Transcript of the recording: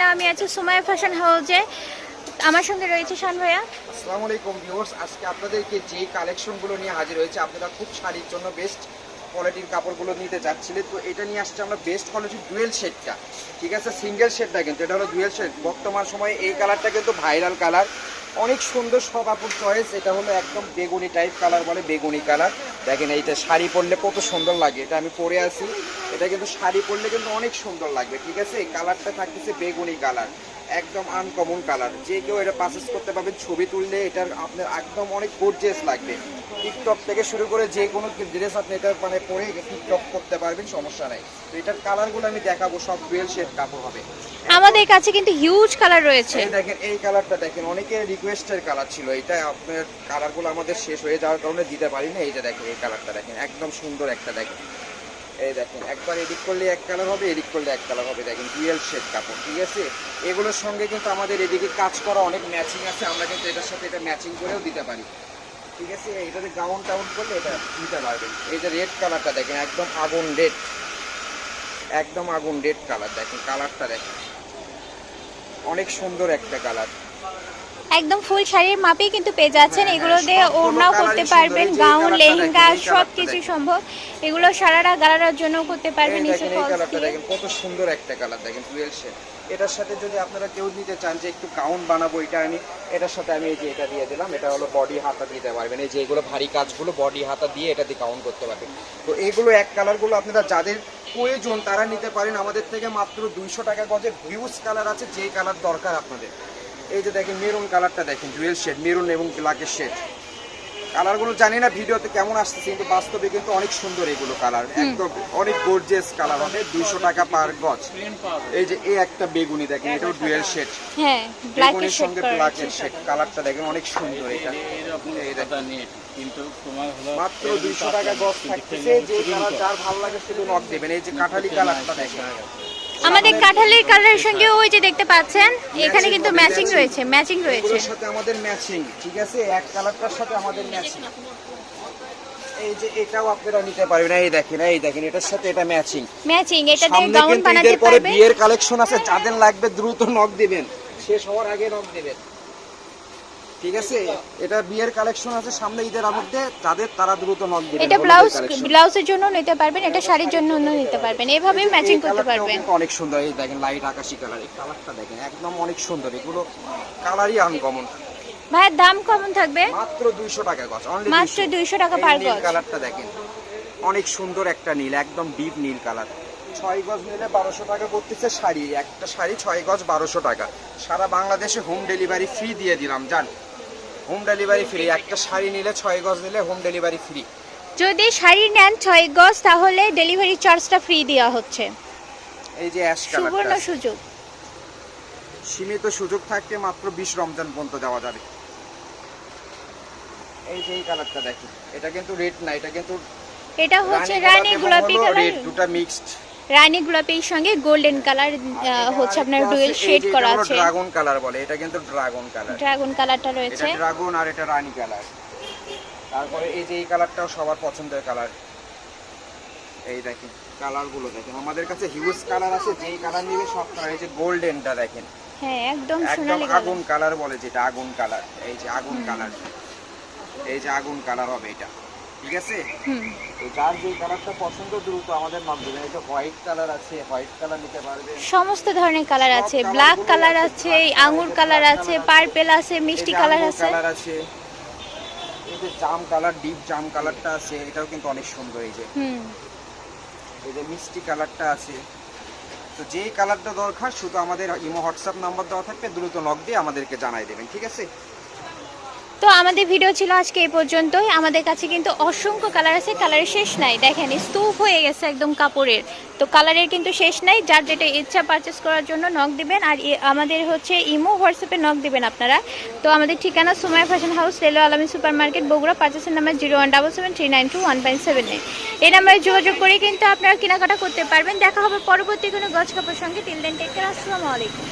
না আমি আছি সুমাইয়া ফ্যাশন হাউসে। আমার সঙ্গে রয়েছে শান ভাইয়া। আসসালামু আলাইকুম ভিউয়ার্স, আজকে আপনাদেরকে যে কালেকশনগুলো নিয়ে হাজির হয়েছে, আপনারা খুব শাড়ির জন্য বেস্ট কোয়ালিটির কাপড়গুলো নিতে চাচ্ছিলেন, তো এটা নিয়ে আসছে আমরা বেস্ট কোয়ালিটির ডুয়েল শেডটা। ঠিক আছে, সিঙ্গেল শেডটা কিন্তু এটা হলো ডুয়েল শেড। বর্তমান সময়ে এই কালারটা কিন্তু ভাইরাল কালার, অনেক সুন্দর সব আপুর চয়েস। এটা হলো একদম বেগুনি টাইপ কালার, বলে বেগুনি কালার। দেখেন এইটা শাড়ি পরলে কত সুন্দর লাগে, এটা আমি পরে আছি, এটা কিন্তু শাড়ি পরলে কিন্তু অনেক সুন্দর লাগবে। ঠিক আছে, এই কালারটা থাকতেছে বেগুনি কালার, একদম আনকমন কালার। যে কেউ এটা পারচেস করতে পারবেন, ছবি তুললে এটার আপনার একদম অনেক গর্জিয়াস লাগবে। টিকটক থেকে শুরু করে যে কোনো ড্রেস আপনি এটা মানে পরে টিকটক করতে পারবেন, সমস্যা নাই। তো এটার কালারগুলো আমি দেখাবো, সব ডুয়েল শেড কাপড় হবে। আমাদের কাছে কিন্তু হিউজ কালার রয়েছে। এই দেখেন, এই কালারটা দেখেন, অনেকের রিকোয়েস্টের কালার ছিল এটা। আপনার কালারগুলো আমাদের শেষ হয়ে যাওয়ার কারণে দিতে পারি না। এইটা দেখেন, এই কালারটা দেখেন, একদম সুন্দর একটা। দেখেন এই দেখেন, একবার এডিট করলে এক কালার হবে, এডিট করলে এক কালার হবে। দেখেন ডুয়েল শেড কাপড়। ঠিক আছে, এগুলোর সঙ্গে কিন্তু আমাদের এদিকে কাজ করা অনেক ম্যাচিং আছে, আমরা কিন্তু এটার সাথে এটা ম্যাচিং করেও দিতে পারি। ঠিক আছে, এটাতে গাউন টাউন করলে এটা দিতে পারবেন। এই যে রেড কালারটা দেখেন, একদম আগুন রেড, একদম আগুন রেড কালার। দেখেন কালারটা দেখেন, অনেক সুন্দর একটা কালার। একদম ফুল শাড়ির মাপেই কিন্তু পেয়ে যাচ্ছেন। এগুলো দিয়ে ওড়নাও করতে পারবেন, গাউন লেহেঙ্গা সব কিছু সম্ভব। এগুলো সারারা গারারার জন্য করতে পারবেন। নিচে এই কালারটা দেখেন, কত সুন্দর একটা কালার। দেখেন ডুয়েল শেড। এটার সাথে যদি আপনারা কেউ নিতে চান যে একটু গাউন বানাবো, এটা আমি এটার সাথে আমি এই যে এটা দিয়ে দিলাম, এটা হলো বডি হাতা দিতে পারবেন। এই যে এগুলো ভারী কাজগুলো বডি হাতা দিয়ে এটা দিয়ে গাউন করতে পারবেন। তো এগুলো এক কালারগুলো আপনারা যাদের প্রয়োজন তারা নিতে পারেন আমাদের থেকে। মাত্র 200 টাকা গজে হিউজ কালার আছে, যেই কালার দরকার আপনাদের। এই যে দেখেন মেরুন কালারটা দেখেন, ডুয়েল শেড, মেরুন এবং ব্ল্যাকের শেড। কালারগুলো জানি না ভিডিওতে কেমন আসতেছে, কিন্তু বাস্তবে কিন্তু অনেক সুন্দর এগুলো কালার, একদম অনেক গর্জিয়াস কালার হবে। 200 টাকা পার গজ। এই যে এই একটা বেগুনি দেখেন, এটাও ডুয়েল শেড, হ্যাঁ বেগুনির সঙ্গে ব্ল্যাকের শেড। কালারটা দেখেন অনেক সুন্দর। এটা এই দেখেন কিন্তু তোমার হলো মাত্র 200 টাকা গজ থাকতেছে। যে কালার যার ভালো লাগে শুধু নক দেবেন। এই যে কাঠালি কালারটা দেখেন, আমাদের কাঁঠালের কালারের সঙ্গে ওই যে দেখতে পাচ্ছেন এখানে কিন্তু ম্যাচিং রয়েছে, ম্যাচিং রয়েছে। এগুলোর সাথে আমাদের ম্যাচিং। ঠিক আছে, এক কালারটার সাথে আমাদের ম্যাচিং। এই যে এটাও আপনারা নিতে পারবেন। এই দেখেন, এই দেখেন এটার সাথে এটা ম্যাচিং, ম্যাচিং। এটা দিয়ে গাউন বানাতে পরে পারবেন। বিয়ের কালেকশন আছে, যাদের লাগবে দ্রুত নক দিবেন, শেষ হওয়ার আগে নক দিবেন। ঠিক আছে, এটা বিয়ের কালেকশন আছে সামনে ঈদের মধ্যে, যাদের তারা দ্রুত নক দিবেন। এটা ব্লাউজের জন্য নিতে পারবেন, এটা শাড়ির জন্য নিতে পারবেন, এভাবে ম্যাচিং করতে পারবেন। অনেক সুন্দর। এই দেখেন লাইট আকাশি কালার, এই কালারটা দেখেন, একদম অনেক সুন্দর। এগুলো কালারই আনকমন। ভাইয়ের দাম কেমন থাকবে? মাত্র 200 টাকা গজ, অনলি মাত্র 200 টাকা পার গজ। কালারটা দেখেন, অনেক সুন্দর একটা নীল, একদম ডিপ নীল কালার। 6 গজ নিলে 1200 টাকা করতেছে শাড়ি। একটা শাড়ি 6 গজ 1200 টাকা। সারা বাংলাদেশে হোম ডেলিভারি ফ্রি দিয়ে দিলাম, জান, হোম ডেলিভারি ফ্রি। একটা শাড়ি নিলে 6 গজ নিলে হোম ডেলিভারি ফ্রি। যদি শাড়ি নেন 6 গজ তাহলে ডেলিভারি চার্জটা ফ্রি দেওয়া হচ্ছে। এই যে অ্যাশ কালারটা, সুবর্ণ সুযোগ, সীমিত সুযোগ থাকতে মাত্র 20 রমজান পর্যন্ত দেওয়া যাবে। এই যে এই কালারটা দেখি, এটা কিন্তু রেড না, এটা কিন্তু এটা হচ্ছে রানী গোলাপি কালার, রেড দুটো মিক্সড। রানী গোলাপির সঙ্গে গোল্ডেন কালার হচ্ছে আপনার ডুয়েল শেড করা আছে। ড্রাগন কালার বলে, এটা কিন্তু ড্রাগন কালার, ড্রাগন কালারটা রয়েছে। এটা ড্রাগন আর এটা রানী কালার। তারপরে এই যে এই কালারটাও সবার পছন্দের কালার। এই দেখেন কালারগুলো দেখেন, আমাদের কাছে হিউজ কালার আছে, যেই কালার নিবে সব কালার। এই যে গোল্ডেনটা দেখেন, হ্যাঁ একদম একদম সোনালী আগুন কালার বলে, যেটা আগুন কালার। এই যে আগুন কালার, এই যে আগুন কালার হবে এটা। ঠিক আছে, তো যার যে কালারটা পছন্দ দ্রুত আমাদের নাম দেবেন। এই যে হোয়াইট কালার আছে, হোয়াইট কালার নিতে পারবেন। সমস্ত ধরনের কালার আছে, ব্ল্যাক কালার আছে, আঙ্গুর কালার আছে, পার্পল আছে, মিষ্টি কালার আছে। এই যে জাম কালার, ডিপ জাম কালারটা আছে, এটাও কিন্তু অনেক সুন্দর। এই যে এই যে মিষ্টি কালারটা আছে। তো যেই কালারটা দরকার শুধু আমাদের ইমো হোয়াটসঅ্যাপ নাম্বার দেওয়া থাকবে, দ্রুত নক দিয়ে আমাদেরকে জানাই দেবেন। ঠিক আছে, তো আমাদের ভিডিও ছিল আজকে এই পর্যন্তই। আমাদের কাছে কিন্তু অসংখ্য কালার আছে, কালারের শেষ নাই। দেখেন স্তূপ হয়ে গেছে একদম কাপড়ের, তো কালারের কিন্তু শেষ নাই। যার যেটা ইচ্ছা পারচেস করার জন্য নক দিবেন। আর আমাদের হচ্ছে ইমো হোয়াটসঅ্যাপে নক দিবেন আপনারা। তো আমাদের ঠিকানা Sumaiya fashion house, railway Alami super market, Bogura. পারচেসের নাম্বার 01773921578। এই নাম্বারে যোগাযোগ করে কিন্তু আপনারা কেনাকাটা করতে পারবেন। দেখা হবে পরবর্তী কোনো গজ কাপড়ের সঙ্গে। টিল দেন টেক কেয়ার, আসসালামু আলাইকুম।